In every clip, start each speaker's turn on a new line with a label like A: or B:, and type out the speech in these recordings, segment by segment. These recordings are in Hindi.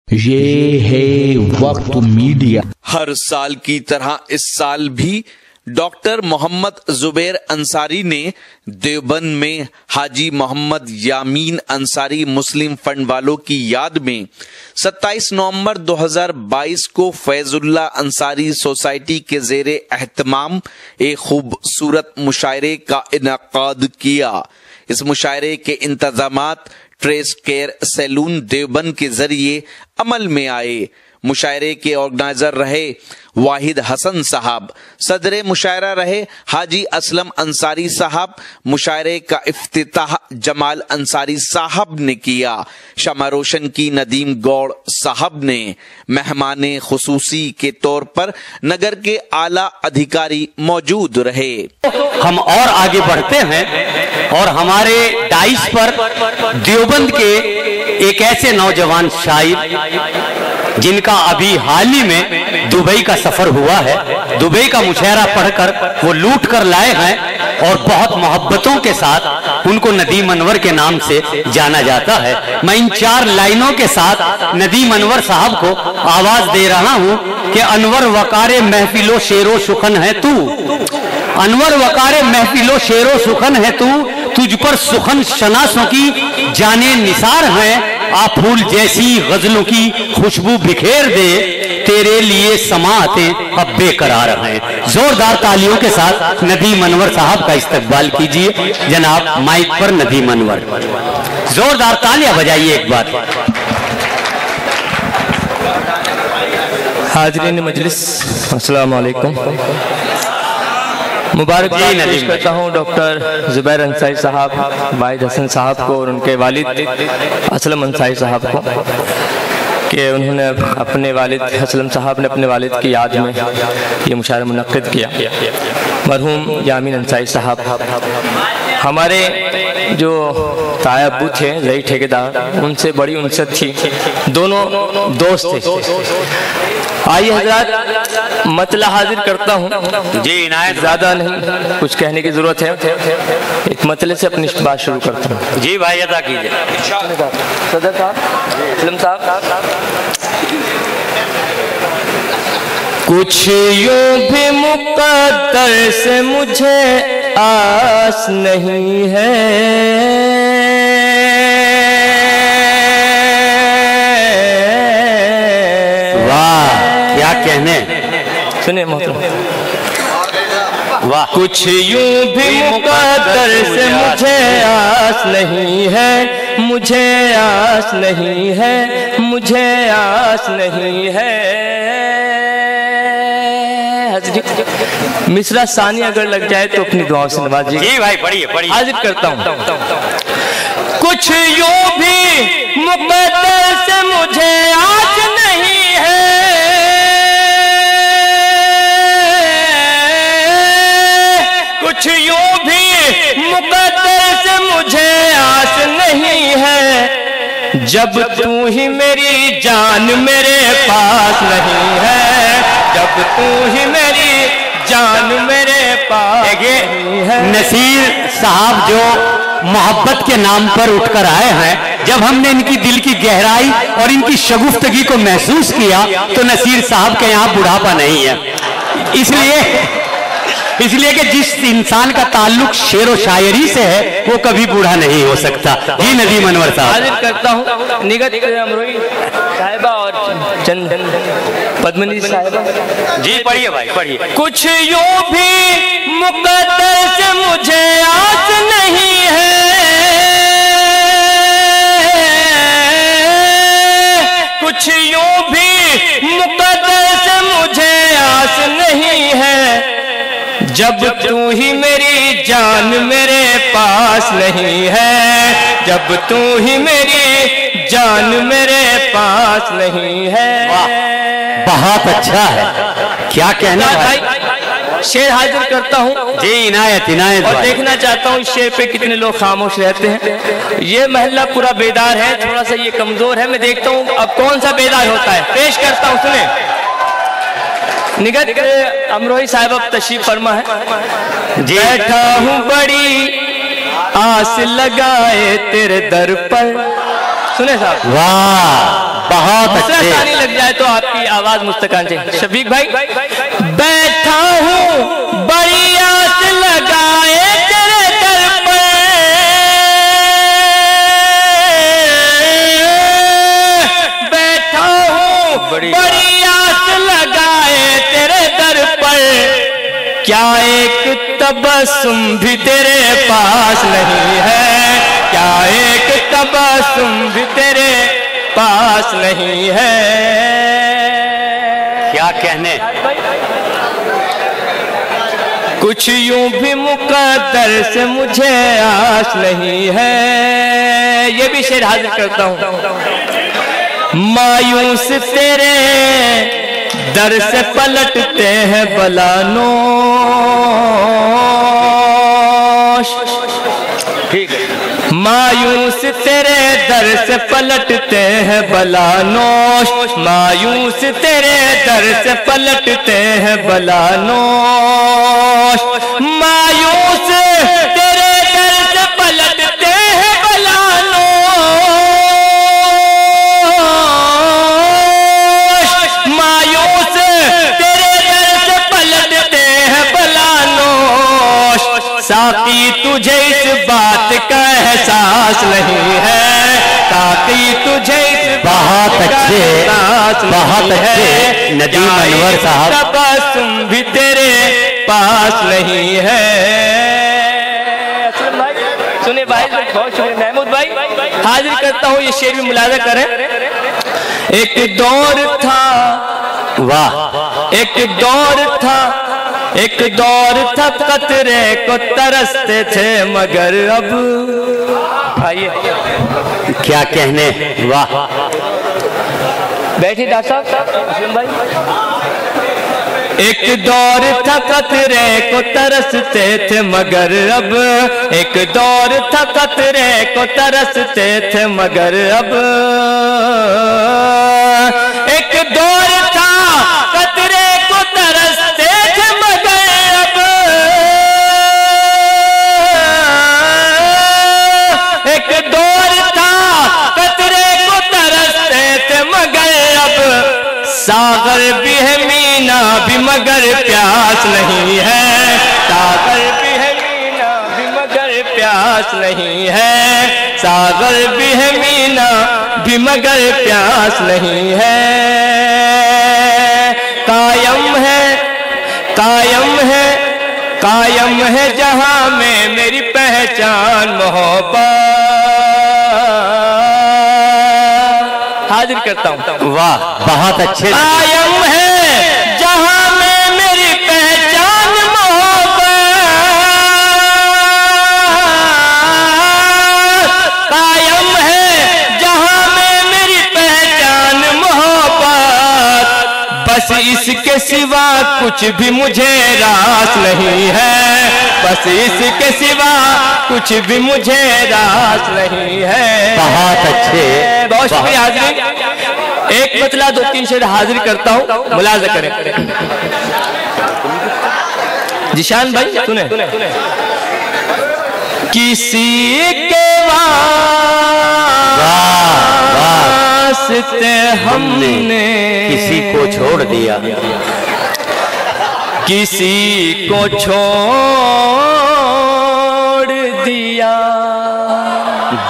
A: ये है वक्त मीडिया।
B: हर साल की तरह इस साल भी डॉक्टर मोहम्मद जुबैर अंसारी ने देवबंद में हाजी मोहम्मद यामीन अंसारी मुस्लिम फंड वालों की याद में 27 नवंबर 2022 को फैजुल्ला अंसारी सोसाइटी के जेरे एहतमाम एक खूबसूरत मुशायरे का इनेकाद किया। इस मुशायरे के इंतजामात ट्रेस केयर सैलून देवबंद के जरिए अमल में आए। मुशायरे के ऑर्गेनाइजर रहे वाहिद हसन साहब, सदरे मुशायरा रहे हाजी असलम अंसारी साहब। मुशायरे का इफ्तिताह जमाल अंसारी साहब ने किया। शमा रोशन की नदीम गौड़ साहब ने। मेहमाने खुसूसी के तौर पर नगर के आला अधिकारी मौजूद रहे।
C: हम और आगे बढ़ते हैं और हमारे डाइस पर देवबंद के एक ऐसे नौजवान शायर जिनका अभी हाल ही में दुबई का सफर हुआ है, दुबई का मुशायरा पढ़कर वो लूट कर लाए हैं और बहुत मोहब्बतों के साथ उनको नदीम अनवर के नाम से जाना जाता है। मैं इन 4 लाइनों के साथ नदीम अनवर साहब को आवाज दे रहा हूं कि अनवर वकारे महफिलो शेरो सुखन है तू, अनवर वकारे महफिलो शेरो सुखन है तू, तुझ पर सुखन शनासों की जाने निसार है। आप फूल जैसी गजलों की खुशबू बिखेर दे, तेरे लिए समातें अब बेकरार हैं। जोरदार तालियों के साथ नदीम अनवर साहब का इस्तकबाल कीजिए। जनाब माइक पर नदीम अनवर, जोरदार तालियां बजाइए एक बार।
D: हाज़रीन मजलिस, अस्सलाम वालेकुम। मुबारकबाद पेश करता हूँ डॉक्टर जुबैर अंसारी साहब, वाहिद हसन साहब को और उनके वालिद असलम अंसारी साहब को कि उन्होंने अपने वालिद असलम साहब ने अपने वालिद की याद में ये मुशायरा मुनक्किद किया। मरहूम यामीन अंसारी साहब हमारे जो तायाबू थे जही ठेकेदार, उनसे बड़ी उनसत थी, दोनों दोस्त थे। आइए हजरात मतला हाजिर करता हूँ
C: जी, इनायत।
D: ज्यादा नहीं, कुछ कहने की जरूरत है, एक मतले से अपनी बात शुरू करता हूँ।
C: जी भाई अदा कीजिए।
D: सदर साहब, साहब, कुछ यूं भी मुक़द्दर से मुझे आस नहीं है, सुने
C: वाह।
D: कुछ यूं भी मुक़द्दर से मुझे आस नहीं है, मुझे आस नहीं है, मुझे आस नहीं है। मिसरा सानी अगर लग जाए तो अपनी दुआओं से नवाजिए।
C: जी भाई पढ़िए पढ़िए।
D: हाजिर करता हूँ। कुछ यूं भी मुक़द्दर से मुझे आस नहीं है, कुछ यूं भी मुक़द्दर से मुझे आस नहीं है, जब तू ही मेरी जान मेरे पास नहीं है, जब तू ही मेरी जान मेरे पास नहीं है।
C: नसीर साहब जो मोहब्बत के नाम पर उठकर आए हैं, जब हमने इनकी दिल की गहराई और इनकी शगुफ्तगी को महसूस किया तो नसीर साहब के यहाँ बुढ़ापा नहीं है, इसलिए कि जिस इंसान का ताल्लुक शेर व शायरी से है वो कभी बूढ़ा नहीं हो सकता। जी नदीम अनवर साहब।
D: हाजिर करता हूँ निगत अमरोही साहिबा और चंद पद्मनी साहिबा।
C: जी पढ़िए भाई पढ़िए।
D: कुछ यूं भी मुक़द्दर से मुझे आस नहीं है, कुछ यूं भी मुक़द्दर से मुझे आस नहीं है, जब तू ही मेरी जान मेरे पास नहीं है, जब तू ही मेरी जान मेरे पास नहीं है।
C: बहुत अच्छा है, क्या कहना भाई।
D: शेर हाजिर करता हूँ।
C: जी इनायत इनायत।
D: और देखना चाहता हूँ इस शेर पे कितने लोग खामोश रहते हैं। ये महल्ला पूरा बेदार है, थोड़ा सा ये कमजोर है, मैं देखता हूँ अब कौन सा बेदार होता है। पेश करता हूँ, सुने। निगत अमरोही साहब अब तशरीफ फरमा है। बैठा हूँ बड़ी आस लगाए तेरे दर पर, सुने साहब।
C: वाह बहुत अच्छे।
D: आसानी लग जाए तो आपकी आवाज मुस्तकान से। शफीक भाई, बैठा हूँ बड़ी आस लगाए तेरे दर पे, बैठा हूँ बड़ी आस लगाए तेरे दर पर, क्या एक तबस्सुम भी तेरे पास नहीं है, क्या एक तबस्सुम भी तेरे पास नहीं है।
C: क्या कहने,
D: कुछ यूं भी मुकद्दर से मुझे आस नहीं है। ये भी शेर हाजिर करता हूँ। मायूस तेरे दर से पलटते हैं बलानोश, ठीक है। मायूस तेरे दर से पलटते हैं बलानोश, मायूस तेरे दर से पलटते हैं बलानोश, मायूस तेरे दर से पलटते हैं बलानोश, मायूस तेरे दर से पलटते हैं बलानोश। साकी तुझे इस बात का एहसास नहीं है, साकी तुझे इस
C: बहुत अच्छे, बहुत अच्छे नदीम अनवर साहब।
D: तबस्सुम भी तेरे पास नहीं है। सुने भाई, बहुत शुक्रिया महमूद भाई। हाजिर करता हूँ ये शेर भी मुलाजा करें। एक दौर था,
C: वाह,
D: एक दौर था, एक दौर था कतरे को तरसते थे मगर अब, आइए
C: क्या कहने, वाह।
D: बैठिए डॉक्टर साहब भाई। एक दौर था कतरे को तरसते थे मगर अब, एक दौर था कतरे को तरसते थे मगर अब, एक दौर था कतरे को तरसते थे मगर अब, एक दौर था कतरे को तरसते थे मगर अब, सागर भी है मीना भी मगर प्यास नहीं है, सागर भी है मीना भी मगर प्यास नहीं है, सागर भी है मीना भी मगर प्यास नहीं है। कायम है, कायम है, कायम है जहां में मेरी पहचान मोहब्बत। हाजिर करता हूँ,
C: वाह, बहुत अच्छे।
D: कायम है जहां में मेरी पहचान मोहब्बत, कायम है जहां में मेरी पहचान मोहब्बत, बस इसके सिवा कुछ भी मुझे रास नहीं है, बस इसके सिवा कुछ भी मुझे रास नहीं है।
C: बहुत अच्छे,
D: बहुत शुक्रिया। हाजिर एक मतला दो तीन शेर हाजिर करता हूँ, मुलाजा करें। जिशान भाई सुने, किसी के वास्ते हमने
C: किसी को छोड़ दिया,
D: किसी को छोड़ दिया।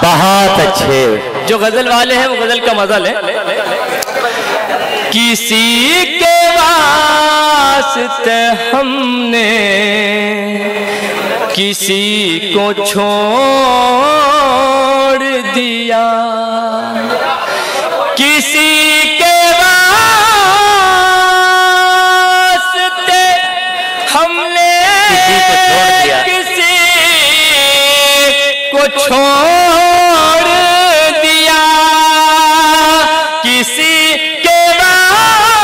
C: बहुत अच्छे।
D: जो गजल वाले हैं वो गजल का मजा ले। किसी के वास्ते हमने किसी को छोड़ दिया, किसी के वास्ते हमने किसी को छोड़ दिया, किसी के वास्ते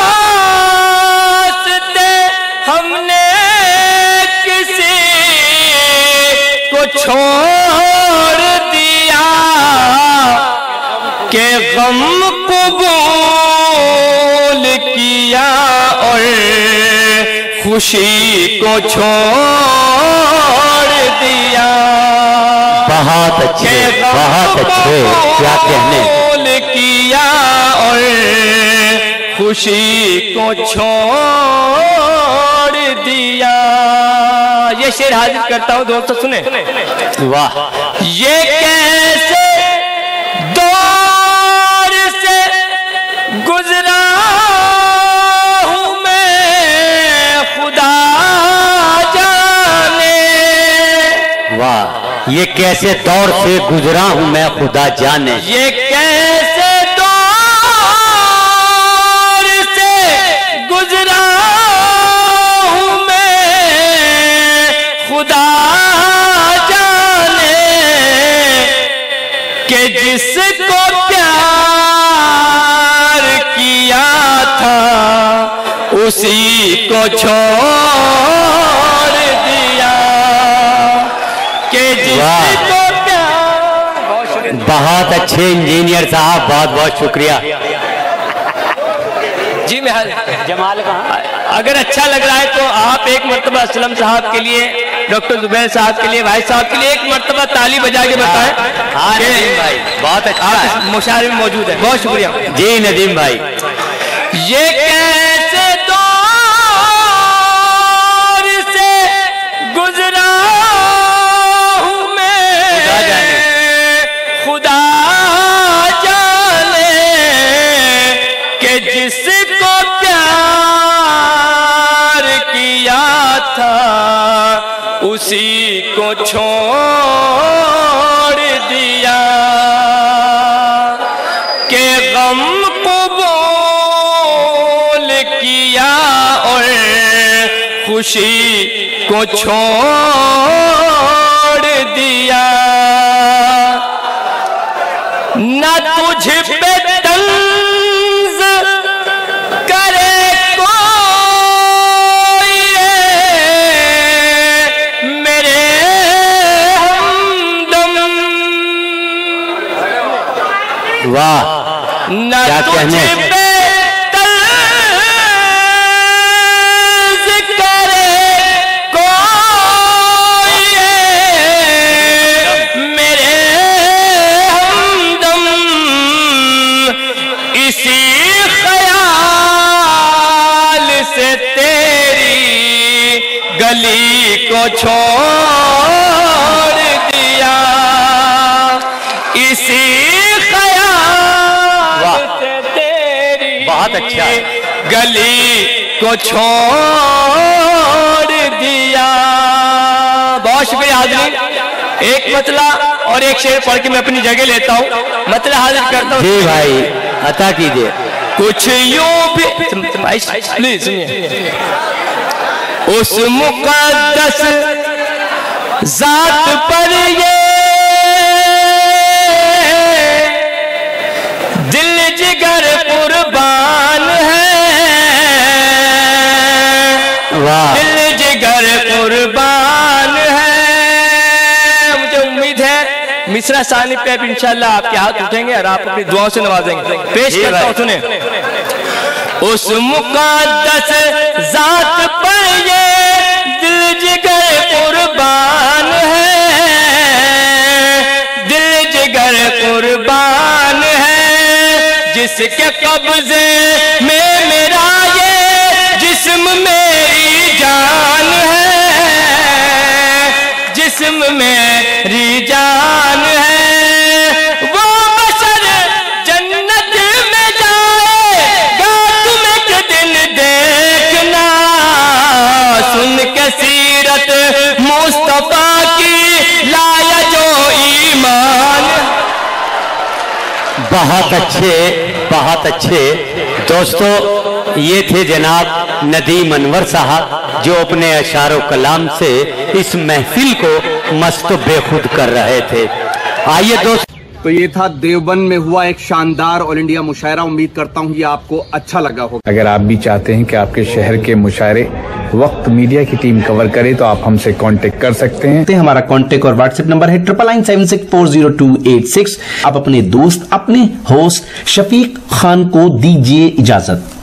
D: हमने किसी को छोड़ दिया, के गम कबूल किया और खुशी को छोड़ दिया।
C: बहुत अच्छे, बहुत अच्छे, क्या कहने।
D: कबूल किया और खुशी को छोड़ दिया। ये शेर हाजिर करता हूं दोस्तों, सुने।
C: वाह,
D: ये कैसे दौर से गुजरा हूं मैं खुदा जाने।
C: वाह, ये कैसे दौर से गुजरा हूं मैं खुदा जाने।
D: ये कैसे दौर से गुजरा हूं मैं खुदा जाने, कि जिसको प्यार किया था उसी को छोड़ दिया, कि जिसको
C: बहुत अच्छे इंजीनियर साहब, बहुत बहुत शुक्रिया।
D: जी मैं जमाल कहाँ, अगर अच्छा लग रहा है तो आप एक मर्तबा असलम साहब के लिए, डॉक्टर जुबैर साहब के लिए, भाई साहब के लिए एक मर्तबा ताली बजा के बताएं।
C: हाँ नदीम भाई, बहुत अच्छा है,
D: मुशायरे में मौजूद है। बहुत शुक्रिया
C: जी नदीम भाई।
D: ये कैसे दौर से गुजरा हूं मैं खुदा जाने, कि जिसको प्यार किया था उसी को छोड़ दिया, कि गम कबूल किया और खुशी को छोड़ दिया। न तुझ पे तंज करे कोई मेरे हमदम।
C: वाह,
D: न
C: क्या
D: तुझ
C: कहने।
D: पे तंज करे कोई मेरे हमदम, इसी ख्याल से तेरी गली को छोड़ दिया, इसी ख्याल से तेरी
C: बहुत अच्छा है।
D: गली को छोड़ दिया। बहुत शुक्रिया हाज़रीन। एक मतला और एक शेर पढ़ के मैं अपनी जगह लेता हूँ, मतला हाजिर करता हूँ।
C: जी भाई, अता कीजिए।
D: कुछ यूं भी प्लीज सुनिए। उस मुक़द्दस जात पर ये दिल जिगर कुर्बान है,
C: वाह,
D: दिल जिगर कुर्बान है। मुझे उम्मीद है मिसरा सानी पे अब इंशाल्लाह आपके हाथ उठेंगे और आप अपनी दुआओं से नवाजेंगे। पेश करता हूं, सुने। उस मुक़द्दस जात पर ये दिल जिगर कुर्बान है, दिल जिगर कुर्बान है, जिसके कब्जे में मेरा ये जिस्म मेरी जान है, जिस्म मेरी जान है। वो बशर जन्नत में जाएगा तुम एक दिन देखना, सुन के सीरत मुस्तफा की लाया जो ईमान।
C: बहुत अच्छे, बहुत अच्छे। दोस्तों, ये थे जनाब नदीम अनवर साहब, जो अपने अशारो कलाम से इस महफिल को मस्त बेखुद कर रहे थे। आइए दोस्त,
E: तो ये था देवबंद में हुआ एक शानदार ऑल इंडिया मुशायरा। उम्मीद करता हूँ ये आपको अच्छा लगा होगा।
A: अगर आप भी चाहते हैं कि आपके शहर के मुशायरे वक्त मीडिया की टीम कवर करे तो आप हमसे कांटेक्ट कर सकते हैं।
F: हमारा कांटेक्ट और व्हाट्सएप नंबर है 9997640286। आप अपने दोस्त, अपने होस्ट शफीक खान को दीजिए इजाजत।